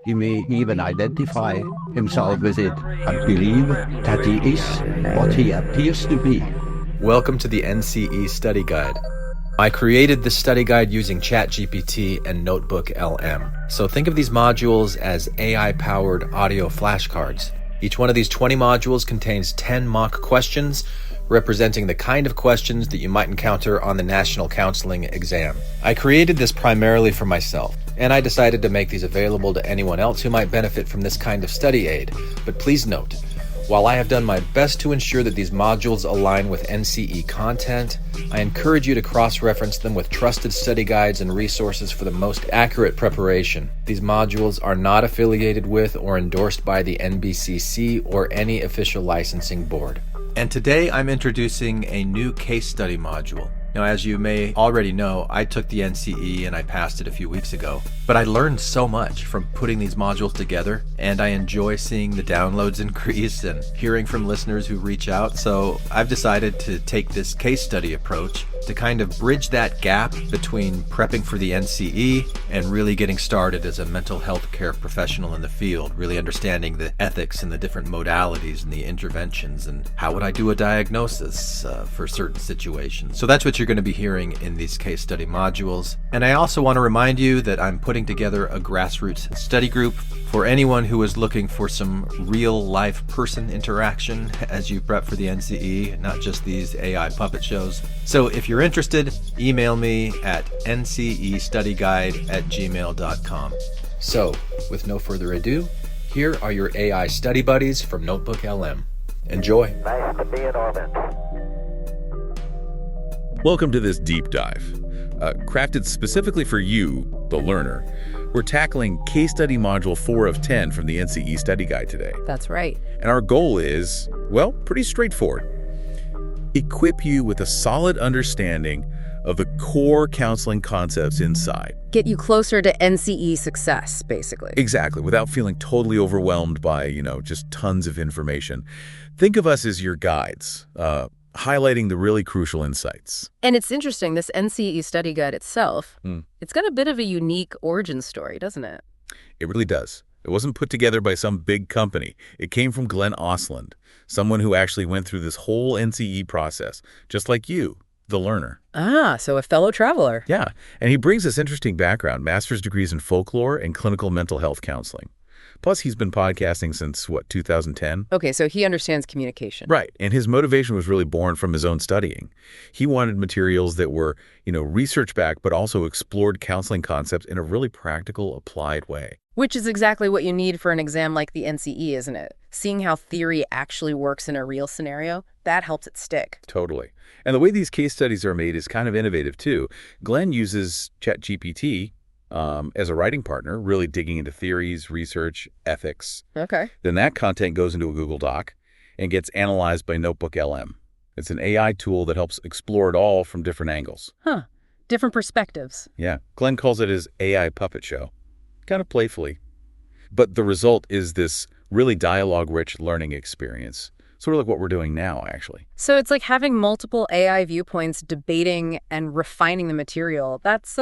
He may even identify himself with it and believe that he is what he appears to be. Welcome to the NCE Study Guide. I created this study guide using ChatGPT and Notebook LM. So think of these modules as AI-powered audio flashcards. Each one of these 20 modules contains 10 mock questions representing the kind of questions that you might encounter on the National Counseling Exam. I created this primarily for myself, and I decided to make these available to anyone else who might benefit from this kind of study aid. But please note, while I have done my best to ensure that these modules align with NCE content, I encourage you to cross-reference them with trusted study guides and resources for the most accurate preparation. These modules are not affiliated with or endorsed by the NBCC or any official licensing board. And today I'm introducing a new case study module. Now, as you may already know, I took the NCE and I passed it a few weeks ago, but I learned so much from putting these modules together, and I enjoy seeing the downloads increase and hearing from listeners who reach out. So I've decided to take this case study approach to kind of bridge that gap between prepping for the NCE and really getting started as a mental health care professional in the field, really understanding the ethics and the different modalities and the interventions and how would I do a diagnosis for certain situations. So that's what you're going to be hearing in these case study modules. And I also want to remind you that I'm putting together a grassroots study group for anyone who is looking for some real life person interaction as you prep for the NCE, not just these AI puppet shows. So if you're interested, email me at ncestudyguide@gmail.com. So, with no further ado, here are your AI study buddies from Notebook LM. Enjoy. Nice to be in orbit. Welcome to this deep dive. Crafted specifically for you, the learner, we're tackling Case Study Module 4 of 10 from the NCE Study Guide today. That's right. And our goal is, well, pretty straightforward. Equip you with a solid understanding of the core counseling concepts inside. Get you closer to NCE success, basically. Exactly, without feeling totally overwhelmed by, just tons of information. Think of us as your guides, highlighting the really crucial insights. And it's interesting, this NCE study guide itself, it's got a bit of a unique origin story, doesn't it? It really does. It wasn't put together by some big company. It came from Glenn Osland, someone who actually went through this whole NCE process, just like you, the learner. Ah, so a fellow traveler. Yeah, and he brings this interesting background, master's degrees in folklore and clinical mental health counseling. Plus, he's been podcasting since, 2010? Okay, so he understands communication. Right, and his motivation was really born from his own studying. He wanted materials that were, research-backed, but also explored counseling concepts in a really practical, applied way. Which is exactly what you need for an exam like the NCE, isn't it? Seeing how theory actually works in a real scenario, that helps it stick. Totally. And the way these case studies are made is kind of innovative, too. Glenn uses ChatGPT as a writing partner, really digging into theories, research, ethics. Okay. Then that content goes into a Google Doc and gets analyzed by Notebook LM. It's an AI tool that helps explore it all from different angles. Huh. Different perspectives. Yeah. Glenn calls it his AI puppet show, kind of playfully. But the result is this really dialogue-rich learning experience. Sort of like what we're doing now, actually. So it's like having multiple AI viewpoints debating and refining the material. It's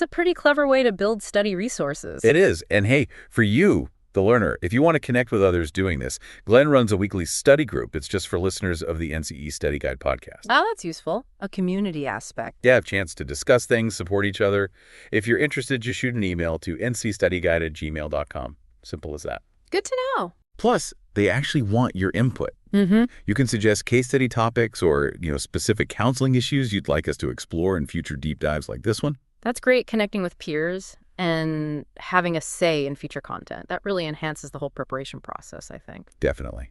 a pretty clever way to build study resources. It is. And hey, for you, the learner, if you want to connect with others doing this, Glenn runs a weekly study group. It's just for listeners of the NCE Study Guide podcast. Oh, that's useful. A community aspect. Yeah, have a chance to discuss things, support each other. If you're interested, just shoot an email to ncstudyguide@gmail.com. Simple as that. Good to know. Plus, they actually want your input. Mm-hmm. You can suggest case study topics or, specific counseling issues you'd like us to explore in future deep dives like this one. That's great, connecting with peers and having a say in future content. That really enhances the whole preparation process, I think. Definitely.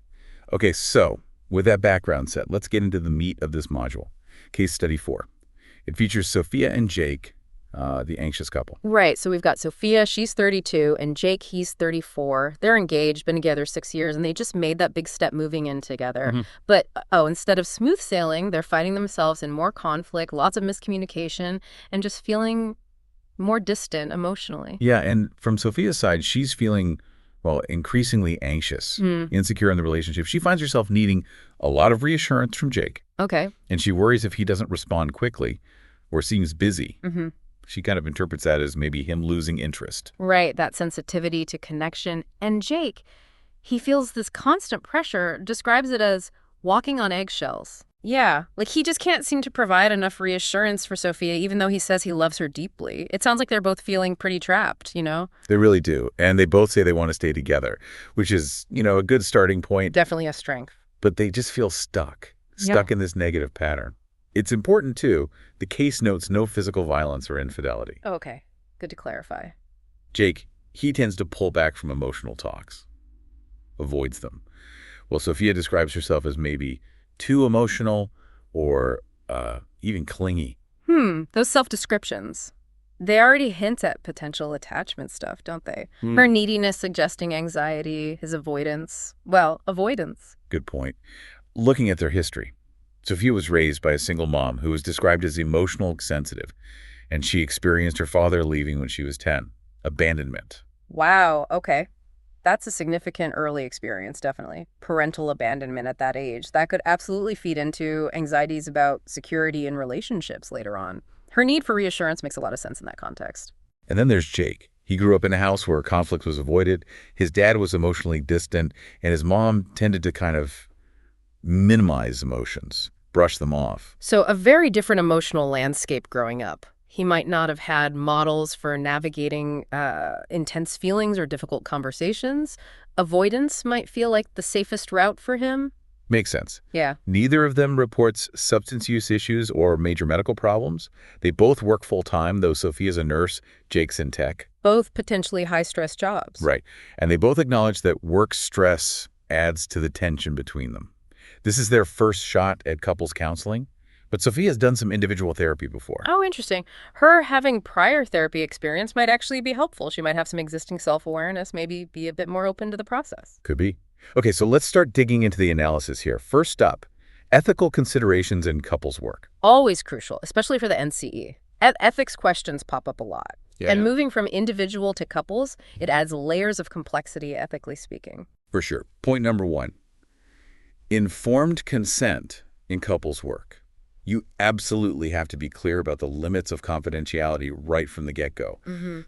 Okay, so with that background set, let's get into the meat of this module. Case Study 4. It features Sofia and Jake, the anxious couple. Right. So we've got Sofia, she's 32, and Jake, he's 34. They're engaged, been together 6 years, and they just made that big step moving in together. Mm-hmm. But, instead of smooth sailing, they're finding themselves in more conflict, lots of miscommunication, and just feeling more distant emotionally. Yeah, and from Sofia's side, she's feeling, increasingly anxious, insecure in the relationship. She finds herself needing a lot of reassurance from Jake. Okay. And she worries if he doesn't respond quickly or seems busy. Mm-hmm. She kind of interprets that as maybe him losing interest. Right, that sensitivity to connection. And Jake, he feels this constant pressure, describes it as walking on eggshells. Yeah, like he just can't seem to provide enough reassurance for Sofia, even though he says he loves her deeply. It sounds like they're both feeling pretty trapped, you know? They really do. And they both say they want to stay together, which is, a good starting point. Definitely a strength. But they just feel stuck Yeah. in this negative pattern. It's important, too. The case notes no physical violence or infidelity. Oh, okay, good to clarify. Jake, he tends to pull back from emotional talks, avoids them. Well, Sofia describes herself as maybe too emotional or even clingy. Those self-descriptions, they already hint at potential attachment stuff, don't they? Hmm. Her neediness suggesting anxiety, his avoidance. Well, avoidance. Good point. Looking at their history, Sofia was raised by a single mom who was described as emotional sensitive, and she experienced her father leaving when she was 10. Abandonment. Wow, okay. That's a significant early experience, definitely. Parental abandonment at that age. That could absolutely feed into anxieties about security in relationships later on. Her need for reassurance makes a lot of sense in that context. And then there's Jake. He grew up in a house where conflict was avoided. His dad was emotionally distant, and his mom tended to kind of minimize emotions, brush them off. So a very different emotional landscape growing up. He might not have had models for navigating intense feelings or difficult conversations. Avoidance might feel like the safest route for him. Makes sense. Yeah. Neither of them reports substance use issues or major medical problems. They both work full-time, though Sofia's a nurse, Jake's in tech. Both potentially high-stress jobs. Right. And they both acknowledge that work stress adds to the tension between them. This is their first shot at couples counseling, but Sofia's done some individual therapy before. Oh, interesting. Her having prior therapy experience might actually be helpful. She might have some existing self-awareness, maybe be a bit more open to the process. Could be. Okay, so let's start digging into the analysis here. First up, ethical considerations in couples work. Always crucial, especially for the NCE. Ethics questions pop up a lot. And moving from individual to couples, it adds layers of complexity, ethically speaking. For sure. Point number 1, informed consent in couples work. You absolutely have to be clear about the limits of confidentiality right from the get-go.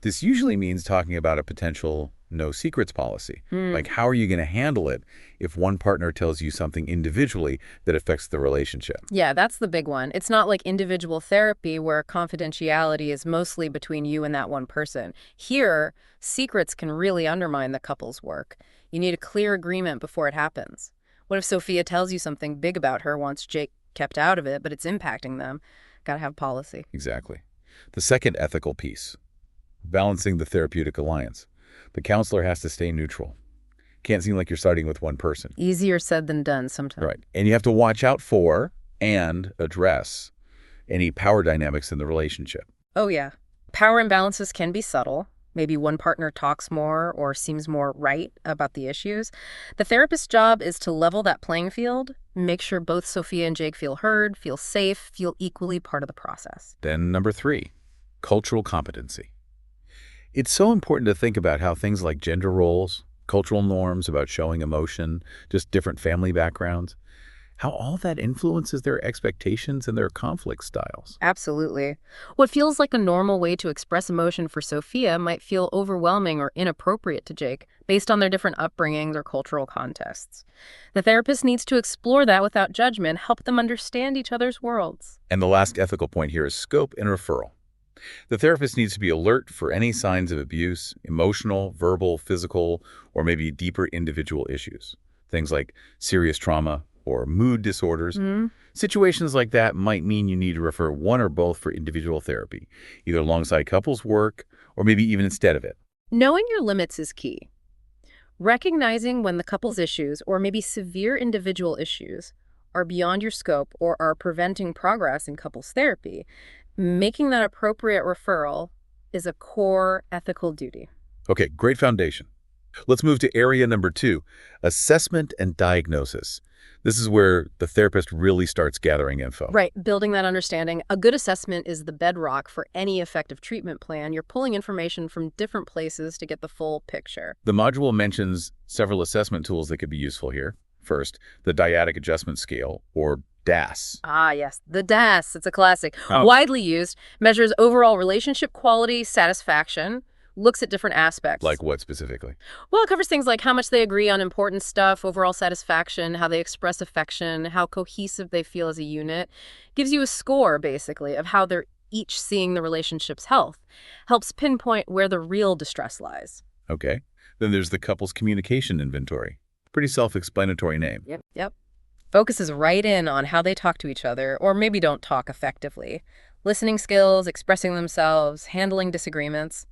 This usually means talking about a potential no secrets policy. Like, how are you going to handle it if one partner tells you something individually that affects the relationship? Yeah, that's the big one. It's not like individual therapy where confidentiality is mostly between you and that one person. Here, secrets can really undermine the couple's work. You need a clear agreement before it happens. What if Sofia tells you something big about her once Jake kept out of it, but it's impacting them? Got to have policy. Exactly. The second ethical piece, balancing the therapeutic alliance. The counselor has to stay neutral. Can't seem like you're starting with one person. Easier said than done sometimes. Right. And you have to watch out for and address any power dynamics in the relationship. Oh, yeah. Power imbalances can be subtle. Maybe one partner talks more or seems more right about the issues. The therapist's job is to level that playing field, make sure both Sofia and Jake feel heard, feel safe, feel equally part of the process. Then number 3, cultural competency. It's so important to think about how things like gender roles, cultural norms about showing emotion, just different family backgrounds, how all that influences their expectations and their conflict styles. Absolutely. What feels like a normal way to express emotion for Sofia might feel overwhelming or inappropriate to Jake, based on their different upbringings or cultural contexts. The therapist needs to explore that without judgment, help them understand each other's worlds. And the last ethical point here is scope and referral. The therapist needs to be alert for any signs of abuse, emotional, verbal, physical, or maybe deeper individual issues. Things like serious trauma or mood disorders. Situations like that might mean you need to refer one or both for individual therapy, either alongside couples work or maybe even instead of it. Knowing your limits is key. Recognizing when the couple's issues, or maybe severe individual issues, are beyond your scope or are preventing progress in couples therapy, making that appropriate referral is a core ethical duty. Okay, great foundation. Let's move to area number 2, assessment and diagnosis. This is where the therapist really starts gathering info. Right, building that understanding. A good assessment is the bedrock for any effective treatment plan. You're pulling information from different places to get the full picture. The module mentions several assessment tools that could be useful here. First, the dyadic adjustment scale, or DAS. Ah, yes, the DAS. It's a classic. Oh. Widely used, measures overall relationship quality, satisfaction, looks at different aspects. Like what specifically? Well, it covers things like how much they agree on important stuff, overall satisfaction, how they express affection, how cohesive they feel as a unit. Gives you a score, basically, of how they're each seeing the relationship's health. Helps pinpoint where the real distress lies. Okay. Then there's the couple's communication inventory. Pretty self-explanatory name. Yep. Focuses right in on how they talk to each other, or maybe don't talk effectively. Listening skills, expressing themselves, handling disagreements.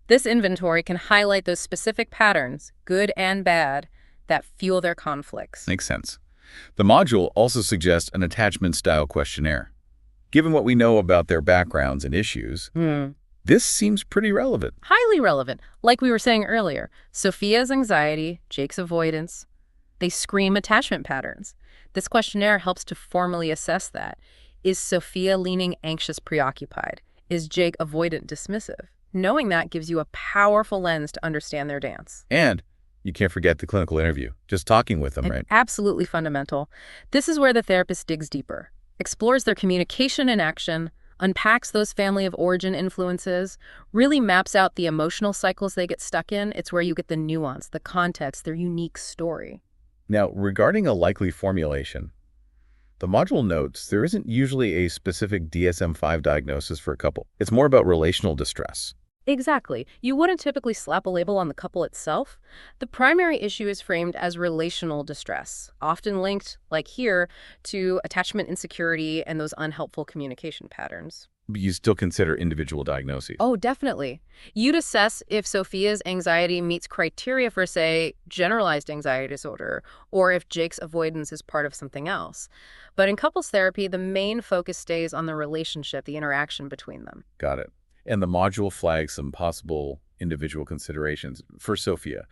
This inventory can highlight those specific patterns, good and bad, that fuel their conflicts. Makes sense. The module also suggests an attachment-style questionnaire. Given what we know about their backgrounds and issues, this seems pretty relevant. Highly relevant. Like we were saying earlier, Sofia's anxiety, Jake's avoidance, they scream attachment patterns. This questionnaire helps to formally assess that. Is Sofia leaning anxious, preoccupied? Is Jake avoidant, dismissive? Knowing that gives you a powerful lens to understand their dance. And you can't forget the clinical interview. Just talking with them, right? Absolutely fundamental. This is where the therapist digs deeper, explores their communication and action, unpacks those family of origin influences, really maps out the emotional cycles they get stuck in. It's where you get the nuance, the context, their unique story. Now, regarding a likely formulation, the module notes there isn't usually a specific DSM-5 diagnosis for a couple. It's more about relational distress. Exactly. You wouldn't typically slap a label on the couple itself. The primary issue is framed as relational distress, often linked, like here, to attachment insecurity and those unhelpful communication patterns. But you still consider individual diagnoses. Oh, definitely. You'd assess if Sofia's anxiety meets criteria for, say, generalized anxiety disorder, or if Jake's avoidance is part of something else. But in couples therapy, the main focus stays on the relationship, the interaction between them. Got it. And the module flags some possible individual considerations. For Sofia,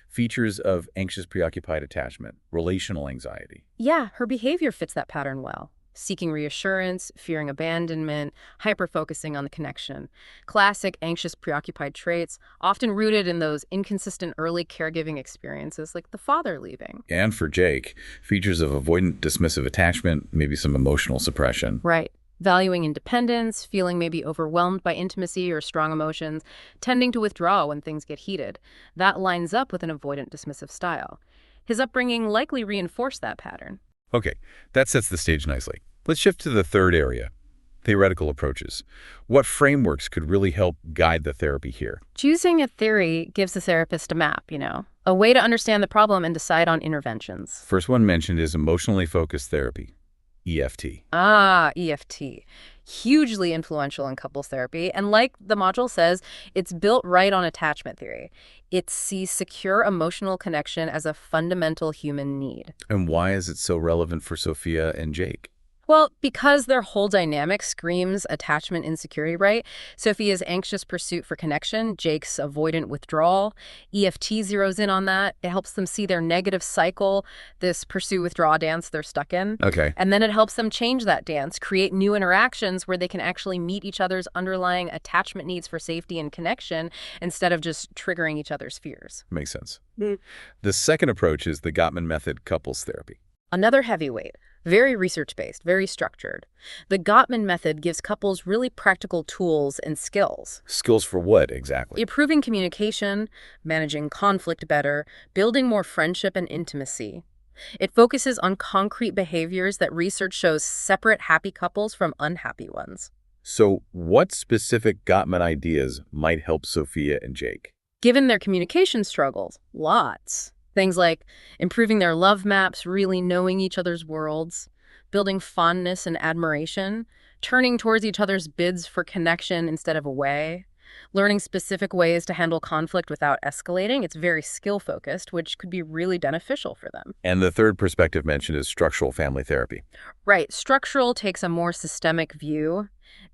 features of anxious preoccupied attachment, relational anxiety. Yeah, her behavior fits that pattern well. Seeking reassurance, fearing abandonment, hyper-focusing on the connection. Classic anxious preoccupied traits, often rooted in those inconsistent early caregiving experiences like the father leaving. And for Jake, features of avoidant dismissive attachment, maybe some emotional suppression. Right. Valuing independence, feeling maybe overwhelmed by intimacy or strong emotions, tending to withdraw when things get heated. That lines up with an avoidant dismissive style. His upbringing likely reinforced that pattern. Okay, that sets the stage nicely. Let's shift to the third area, theoretical approaches. What frameworks could really help guide the therapy here? Choosing a theory gives the therapist a map, a way to understand the problem and decide on interventions. First one mentioned is emotionally focused therapy, EFT. Ah, EFT. Hugely influential in couples therapy. And like the module says, it's built right on attachment theory. It sees secure emotional connection as a fundamental human need. And why is it so relevant for Sofia and Jake? Well, because their whole dynamic screams attachment insecurity, right? Sofia's anxious pursuit for connection, Jake's avoidant withdrawal. EFT zeroes in on that. It helps them see their negative cycle, this pursue-withdraw dance they're stuck in. Okay. And then it helps them change that dance, create new interactions where they can actually meet each other's underlying attachment needs for safety and connection instead of just triggering each other's fears. Makes sense. The second approach is the Gottman Method couples therapy. Another heavyweight. Very research-based, very structured. The Gottman Method gives couples really practical tools and skills. Skills for what, exactly? Improving communication, managing conflict better, building more friendship and intimacy. It focuses on concrete behaviors that research shows separate happy couples from unhappy ones. So what specific Gottman ideas might help Sofia and Jake? Given their communication struggles, lots. Things like improving their love maps, really knowing each other's worlds, building fondness and admiration, turning towards each other's bids for connection instead of away, learning specific ways to handle conflict without escalating. It's very skill-focused, which could be really beneficial for them. And the third perspective mentioned is structural family therapy. Right. Structural takes a more systemic view.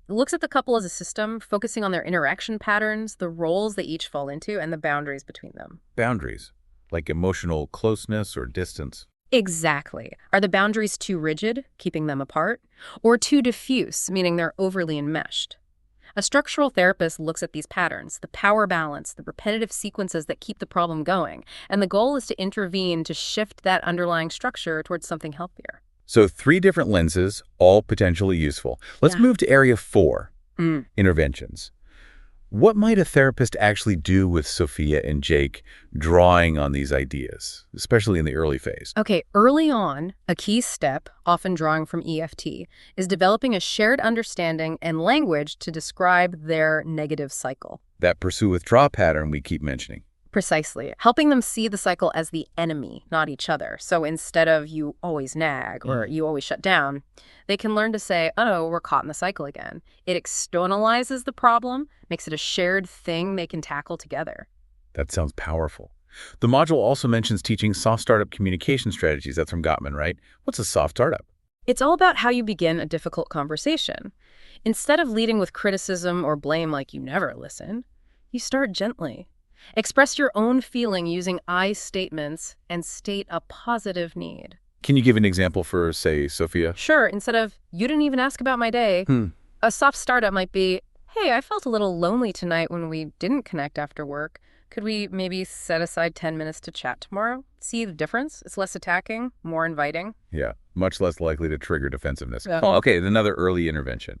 It looks at the couple as a system, focusing on their interaction patterns, the roles they each fall into, and the boundaries between them. Boundaries, like emotional closeness or distance. Exactly. Are the boundaries too rigid, keeping them apart, or too diffuse, meaning they're overly enmeshed? A structural therapist looks at these patterns, the power balance, the repetitive sequences that keep the problem going, and the goal is to intervene to shift that underlying structure towards something healthier. So 3 different lenses, all potentially useful. Let's Yeah. move to area 4, Mm. interventions. What might a therapist actually do with Sophia and Jake drawing on these ideas, especially in the early phase? Okay, early on, a key step, often drawing from EFT, is developing a shared understanding and language to describe their negative cycle. That pursue-withdraw pattern we keep mentioning. Precisely. Helping them see the cycle as the enemy, not each other. So instead of you always nag or you always shut down, they can learn to say, oh, we're caught in the cycle again. It externalizes the problem, makes it a shared thing they can tackle together. That sounds powerful. The module also mentions teaching soft startup communication strategies. That's from Gottman, right? What's a soft startup? It's all about how you begin a difficult conversation. Instead of leading with criticism or blame like you never listen, you start gently. Express your own feeling using I statements and state a positive need. Can you give an example for, say, Sophia? Sure, instead of, you didn't even ask about my day, a soft startup might be, hey, I felt a little lonely tonight when we didn't connect after work. Could we maybe set aside 10 minutes to chat tomorrow? See the difference? It's less attacking, more inviting. Yeah, much less likely to trigger defensiveness. Yeah. Oh, okay, another early intervention.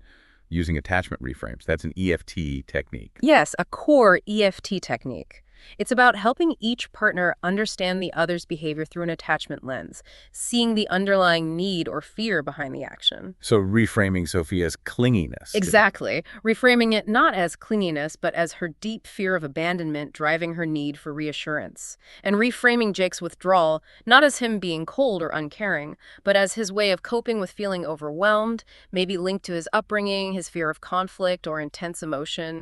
Using attachment reframes. That's an EFT technique. Yes, a core EFT technique. It's about helping each partner understand the other's behavior through an attachment lens, seeing the underlying need or fear behind the action. So reframing Sophia's clinginess. Exactly. Reframing it not as clinginess, but as her deep fear of abandonment driving her need for reassurance. And reframing Jake's withdrawal not as him being cold or uncaring, but as his way of coping with feeling overwhelmed, maybe linked to his upbringing, his fear of conflict or intense emotion.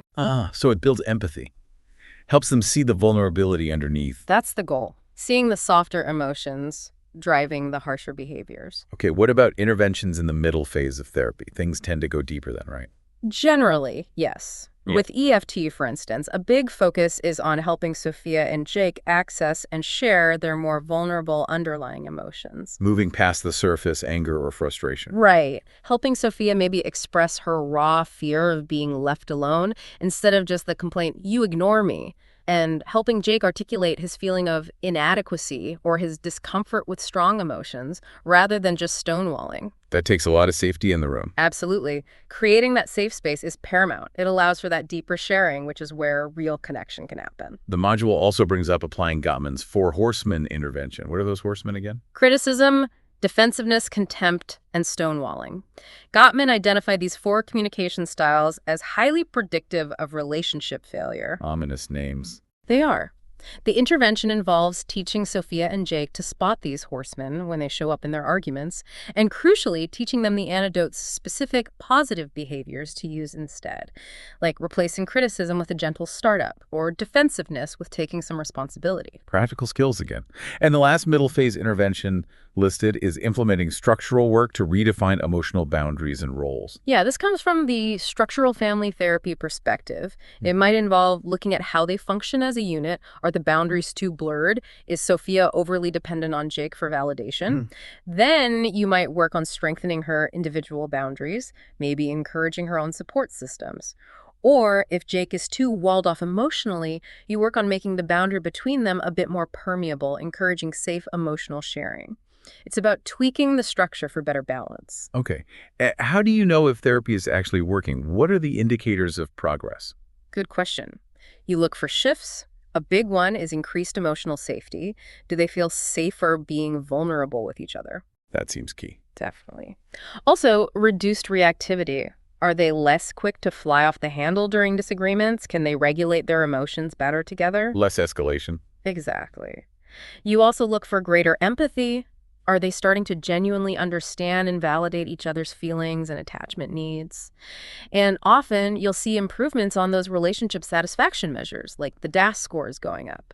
So it builds empathy. Helps them see the vulnerability underneath. That's the goal. Seeing the softer emotions driving the harsher behaviors. Okay, what about interventions in the middle phase of therapy? Things tend to go deeper then, right? Generally, yes. Yeah. With EFT, for instance, a big focus is on helping Sophia and Jake access and share their more vulnerable underlying emotions. Moving past the surface, anger or frustration. Right. Helping Sophia maybe express her raw fear of being left alone instead of just the complaint, you ignore me. And helping Jake articulate his feeling of inadequacy or his discomfort with strong emotions rather than just stonewalling. That takes a lot of safety in the room. Absolutely. Creating that safe space is paramount. It allows for that deeper sharing, which is where real connection can happen. The module also brings up applying Gottman's 4 horsemen intervention. What are those horsemen again? Criticism, defensiveness, contempt, and stonewalling. Gottman identified these 4 communication styles as highly predictive of relationship failure. Ominous names. They are. The intervention involves teaching Sophia and Jake to spot these horsemen when they show up in their arguments, and crucially, teaching them the antidote's specific positive behaviors to use instead, like replacing criticism with a gentle startup, or defensiveness with taking some responsibility. Practical skills again. And the last middle phase intervention listed is implementing structural work to redefine emotional boundaries and roles. Yeah, this comes from the structural family therapy perspective. It might involve looking at how they function as a unit. Are the boundaries too blurred? Is Sophia overly dependent on Jake for validation? Then you might work on strengthening her individual boundaries, maybe encouraging her own support systems. Or if Jake is too walled off emotionally, you work on making the boundary between them a bit more permeable, encouraging safe emotional sharing. It's about tweaking the structure for better balance. Okay. How do you know if therapy is actually working? What are the indicators of progress? Good question. You look for shifts. A big one is increased emotional safety. Do they feel safer being vulnerable with each other? That seems key. Definitely. Also, reduced reactivity. Are they less quick to fly off the handle during disagreements? Can they regulate their emotions better together? Less escalation. Exactly. You also look for greater empathy. Are they starting to genuinely understand and validate each other's feelings and attachment needs? And often you'll see improvements on those relationship satisfaction measures, like the DAS scores going up.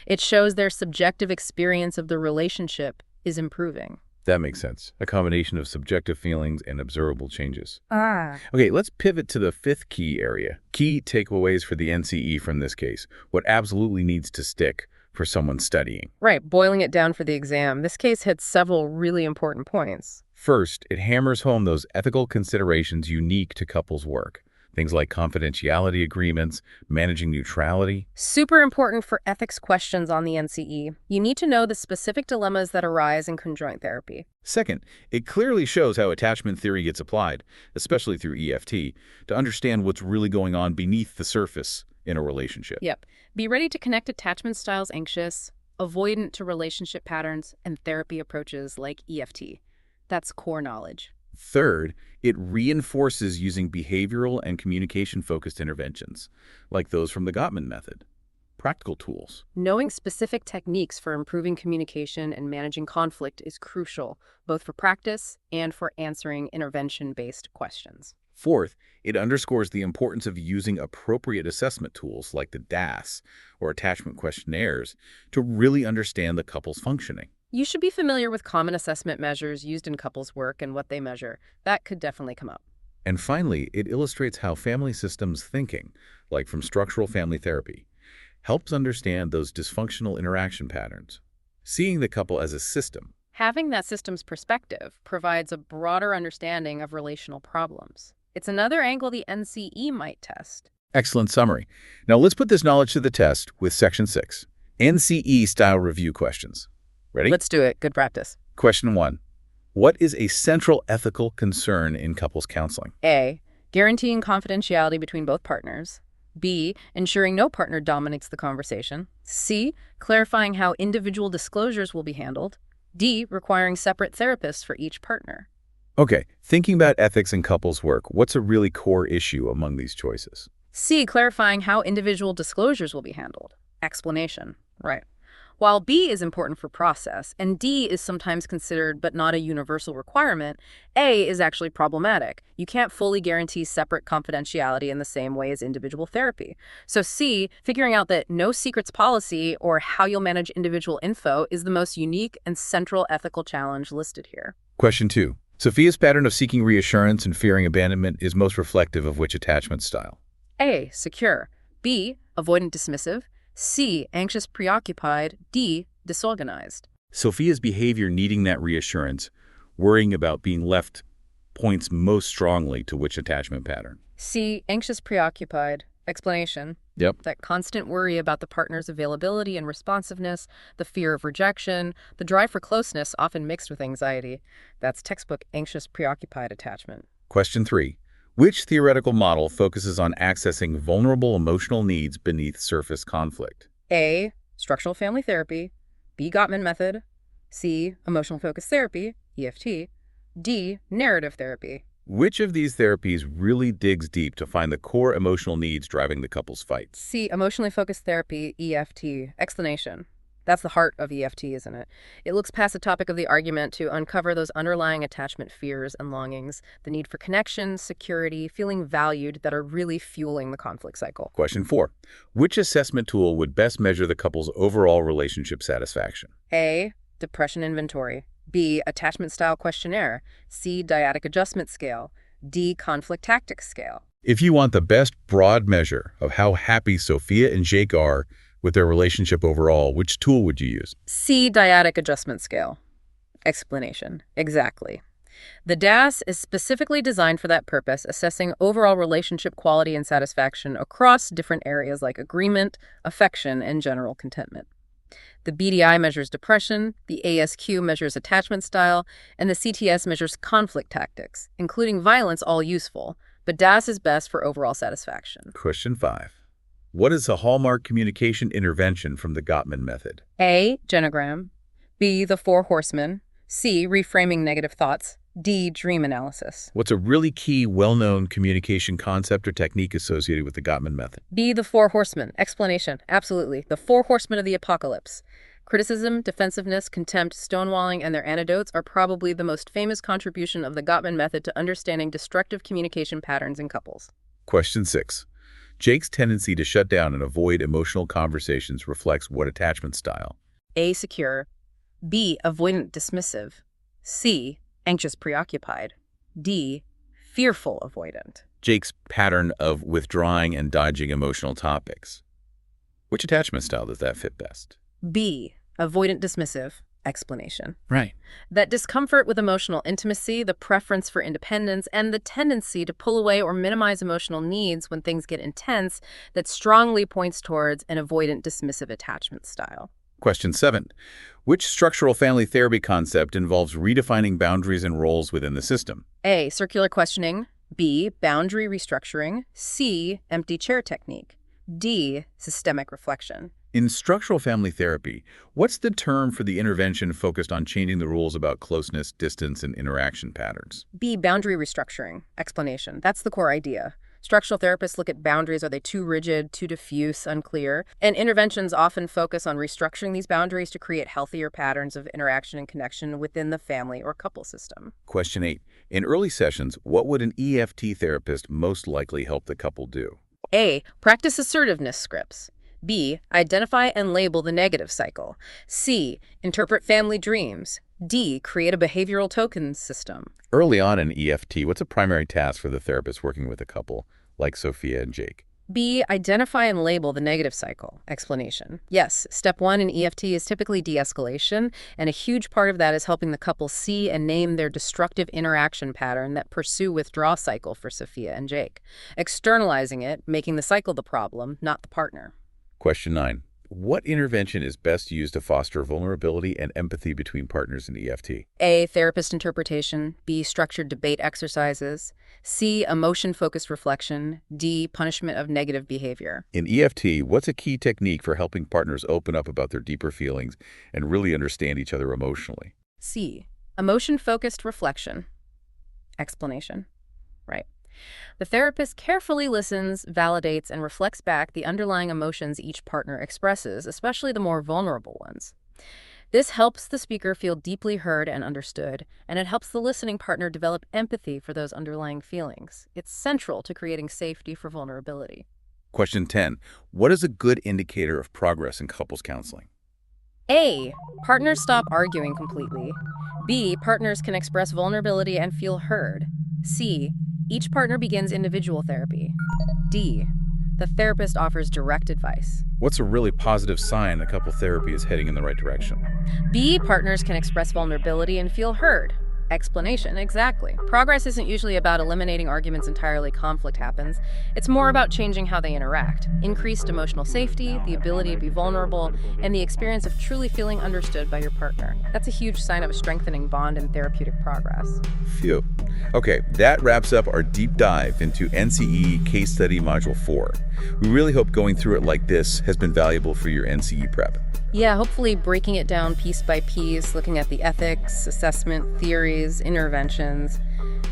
It shows their subjective experience of the relationship is improving. That makes sense. A combination of subjective feelings and observable changes. Okay, let's pivot to the 5th key area. Key takeaways for the NCE from this case. What absolutely needs to stick for someone studying. Right, boiling it down for the exam. This case hits several really important points. First, it hammers home those ethical considerations unique to couples' work. Things like confidentiality agreements, managing neutrality. Super important for ethics questions on the NCE. You need to know the specific dilemmas that arise in conjoint therapy. Second, it clearly shows how attachment theory gets applied, especially through EFT, to understand what's really going on beneath the surface in a relationship. Yep. Be ready to connect attachment styles anxious, avoidant to relationship patterns, and therapy approaches like EFT. That's core knowledge. Third, it reinforces using behavioral and communication-focused interventions, like those from the Gottman Method. Practical tools. Knowing specific techniques for improving communication and managing conflict is crucial, both for practice and for answering intervention-based questions. Fourth, it underscores the importance of using appropriate assessment tools like the DAS or attachment questionnaires to really understand the couple's functioning. You should be familiar with common assessment measures used in couples work and what they measure. That could definitely come up. And finally, it illustrates how family systems thinking, like from structural family therapy, helps understand those dysfunctional interaction patterns, seeing the couple as a system. Having that system's perspective provides a broader understanding of relational problems. It's another angle the NCE might test. Excellent summary. Now let's put this knowledge to the test with Section 6, NCE-style review questions. Ready? Let's do it. Good practice. Question 1. What is a central ethical concern in couples counseling? A. Guaranteeing confidentiality between both partners. B. Ensuring no partner dominates the conversation. C. Clarifying how individual disclosures will be handled. D. Requiring separate therapists for each partner. Okay, thinking about ethics in couples work, what's a really core issue among these choices? C. Clarifying how individual disclosures will be handled. Explanation. Right. While B is important for process, and D is sometimes considered but not a universal requirement, A is actually problematic. You can't fully guarantee separate confidentiality in the same way as individual therapy. So C, figuring out that no secrets policy or how you'll manage individual info is the most unique and central ethical challenge listed here. Question 2. Sophia's pattern of seeking reassurance and fearing abandonment is most reflective of which attachment style? A, secure. B, avoidant dismissive. C, anxious preoccupied. D, disorganized. Sophia's behavior needing that reassurance, worrying about being left, points most strongly to which attachment pattern? C, anxious preoccupied. Explanation. Yep. That constant worry about the partner's availability and responsiveness, the fear of rejection, the drive for closeness often mixed with anxiety. That's textbook anxious preoccupied attachment. Question 3. Which theoretical model focuses on accessing vulnerable emotional needs beneath surface conflict? A, structural family therapy. B, Gottman Method. C, emotional focused therapy, EFT. D, narrative therapy. Which of these therapies really digs deep to find the core emotional needs driving the couple's fights? C, emotionally focused therapy, EFT. Explanation. That's the heart of EFT, isn't it? It looks past the topic of the argument to uncover those underlying attachment fears and longings, the need for connection, security, feeling valued that are really fueling the conflict cycle. Question 4. Which assessment tool would best measure the couple's overall relationship satisfaction? A, depression inventory. B, attachment style questionnaire. C, dyadic adjustment scale. D, conflict tactics scale. If you want the best broad measure of how happy Sofia and Jake are with their relationship overall, which tool would you use? C, dyadic adjustment scale. Explanation. Exactly. The DAS is specifically designed for that purpose, assessing overall relationship quality and satisfaction across different areas like agreement, affection, and general contentment. The BDI measures depression, the ASQ measures attachment style, and the CTS measures conflict tactics, including violence, all useful, but DAS is best for overall satisfaction. Question 5. What is a hallmark communication intervention from the Gottman Method? A, genogram. B, the Four Horsemen. C, reframing negative thoughts. D, dream analysis. What's a really key, well-known communication concept or technique associated with the Gottman Method? B, the Four Horsemen. Explanation. Absolutely. The Four Horsemen of the Apocalypse. Criticism, defensiveness, contempt, stonewalling, and their antidotes are probably the most famous contribution of the Gottman Method to understanding destructive communication patterns in couples. Question 6. Jake's tendency to shut down and avoid emotional conversations reflects what attachment style? A, secure. B, avoidant dismissive. C, anxious preoccupied. D, fearful avoidant. Jake's pattern of withdrawing and dodging emotional topics. Which attachment style does that fit best? B, avoidant dismissive. Explanation. Right. That discomfort with emotional intimacy, the preference for independence, and the tendency to pull away or minimize emotional needs when things get intense, that strongly points towards an avoidant dismissive attachment style. Question 7. Which structural family therapy concept involves redefining boundaries and roles within the system? A. Circular questioning. B. Boundary restructuring. C. Empty chair technique. D. Systemic reflection. In structural family therapy, what's the term for the intervention focused on changing the rules about closeness, distance, and interaction patterns? B. Boundary restructuring. Explanation. That's the core idea. Structural therapists look at boundaries. Are they too rigid, too diffuse, unclear? And interventions often focus on restructuring these boundaries to create healthier patterns of interaction and connection within the family or couple system. Question 8. In early sessions, what would an EFT therapist most likely help the couple do? A. Practice assertiveness scripts. B. Identify and label the negative cycle. C. Interpret family dreams. D. Create a behavioral token system. Early on in EFT, what's a primary task for the therapist working with a couple like Sofia and Jake? B. Identify and label the negative cycle. Explanation. Yes, step 1 in EFT is typically de-escalation, and a huge part of that is helping the couple see and name their destructive interaction pattern that pursue withdrawal cycle for Sofia and Jake. Externalizing it, making the cycle the problem, not the partner. Question 9. What intervention is best used to foster vulnerability and empathy between partners in EFT? A. Therapist interpretation. B. Structured debate exercises. C. Emotion-focused reflection. D. Punishment of negative behavior. In EFT, what's a key technique for helping partners open up about their deeper feelings and really understand each other emotionally? C. Emotion-focused reflection. Explanation. Right. The therapist carefully listens, validates, and reflects back the underlying emotions each partner expresses, especially the more vulnerable ones. This helps the speaker feel deeply heard and understood, and it helps the listening partner develop empathy for those underlying feelings. It's central to creating safety for vulnerability. Question 10. What is a good indicator of progress in couples counseling? A. Partners stop arguing completely. B. Partners can express vulnerability and feel heard. C. Each partner begins individual therapy. D. The therapist offers direct advice. What's a really positive sign that couple therapy is heading in the right direction? B. Partners can express vulnerability and feel heard. Explanation. Exactly. Progress isn't usually about eliminating arguments entirely. Conflict happens. It's more about changing how they interact. Increased emotional safety, the ability to be vulnerable, and the experience of truly feeling understood by your partner. That's a huge sign of a strengthening bond and therapeutic progress. Phew. Okay, that wraps up our deep dive into NCE Case Study Module 4. We really hope going through it like this has been valuable for your NCE prep. Yeah, hopefully breaking it down piece by piece, looking at the ethics, assessment, theories, interventions.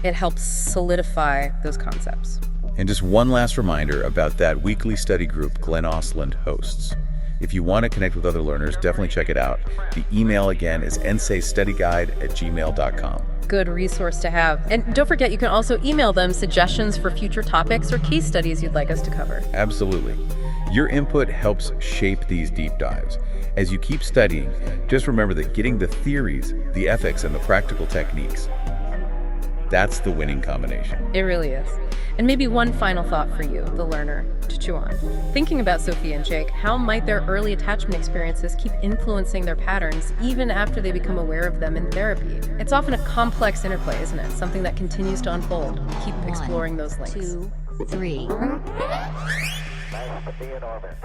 It helps solidify those concepts. And just one last reminder about that weekly study group Glenn Osland hosts. If you want to connect with other learners, definitely check it out. The email again is ncstudyguide@gmail.com. Good resource to have. And don't forget, you can also email them suggestions for future topics or case studies you'd like us to cover. Absolutely. Your input helps shape these deep dives. As you keep studying, just remember that getting the theories, the ethics, and the practical techniques, that's the winning combination. It really is. And maybe one final thought for you, the learner, to chew on. Thinking about Sofia and Jake, how might their early attachment experiences keep influencing their patterns even after they become aware of them in therapy? It's often a complex interplay, isn't it? Something that continues to unfold. Keep exploring those links. 1, 2, 3. Nice to be in orbit.